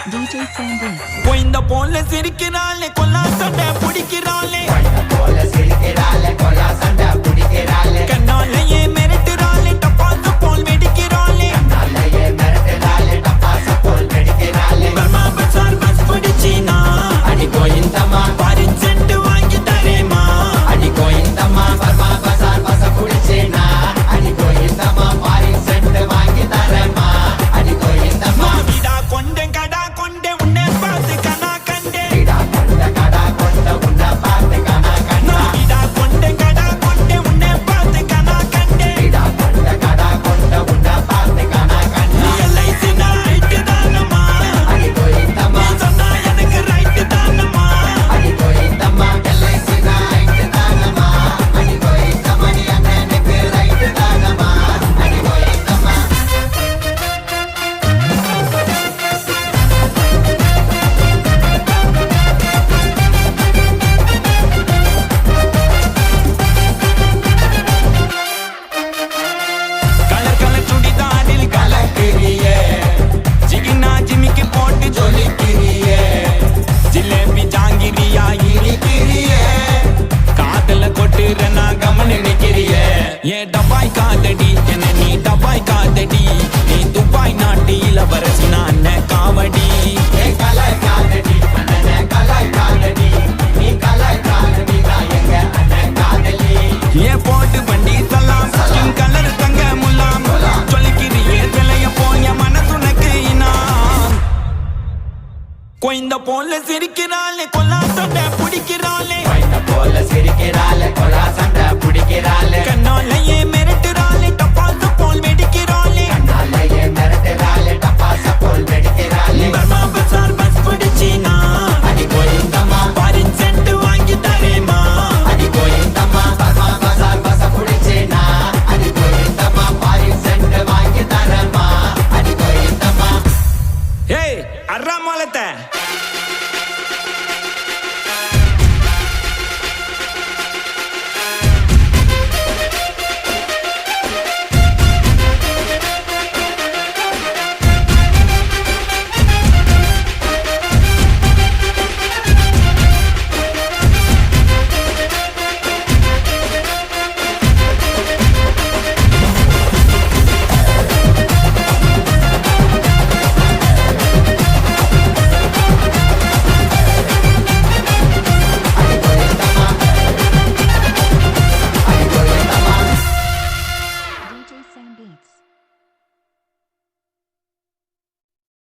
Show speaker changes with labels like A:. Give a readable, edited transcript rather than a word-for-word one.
A: DJ Sandy.
B: கோயிந்த போல சிரிக்கிறாளே கொல்லா சண்டை பிடிக்கிறாளே கண்ணாலேயே மிரட்டுறாளே டப்பாசு போல் வெடிக்கிறாளே பர்மா பசார் பஸ் பிடிச்சினா அடி கோயிந்தம்மா பாரின் சென்ட் வாங்கி தரேமா அடி கோயிந்தம்மா பர்மா பசார் பஸ் பிடிச்சினா அடி கோயிந்தம்மா பாரின் சென்ட் வாங்கி தரேமா அடி கோயிந்தம்மா விடா கொண்டே கடா கொண்டே உன்னை பார்த்து கனா கண்டே விடா கொண்டே கடா கொண்டே உன்னை பார்த்து கனா கண்டே விடா கொண்டே கடா கொண்டே உன்னை பார்த்து கனா கண்டே விடா கொண்டே கடா கொண்டே உன்னை பார்த்து கனா கண்டே எல்ஐசி நைட் தானம்மா அடி கோயிந்தம்மா சொன்னா எனக்கு ரைட் தானம்மா அடி கோயிந்தம்மா எல்ஐசி நைட் தானம்மா அடி கோயிந்தம்மா நீ எனக்கு ரைட் தானம்மா அடி கோயிந்தம்மா கலர் கலர் சுடிதாரில் கலக்கிறியே ஜிகினா ஜிமிக்கு போட்டு ஜொலிக்கிறியே ஜிலேபி ஜாங்கிரியா இருக்கிறியே காதல கொட்டுற நான் கமனு நிக்கிறியே ஏ டபாய் காதடி என்ன நீ டபாய் காதடி நீ துபாய் நாட்டு இளவரசி நான் காவடி ஏ கலாய் காதடி அண்ணனே கலாய் காதடி நீ கலாய் காதடி நான் எங்க அண்ணன் காதலி ஏ போட்டு வண்டி சலாம் ஸ்கின் கலர் தங்க முலாம் சொல்லிக்கிறியே சிலைய போய மனசுனக்கு இனாம் கோயிந்த போல சிரிக்கிறாளே கொல்லா சண்டை பிடிக்கிறாளே கண்ணாலேயே மிரட்டுறாளே டப்பாசு போல் வெடிக்கிறாளே பர்மா பசார் பஸ் பிடிச்சினா அடி கோயிந்தம்மா பாரின் சென்ட் வாங்கி தரேமா அடி கோயிந்தம்மா பர்மா பசார் பஸ் பிடிச்சினா அடி கோயிந்தம்மா பாரின் சென்ட் வாங்கி தரேமா அடி கோயிந்தம்மா ஏய் அர்ரா மலத்தை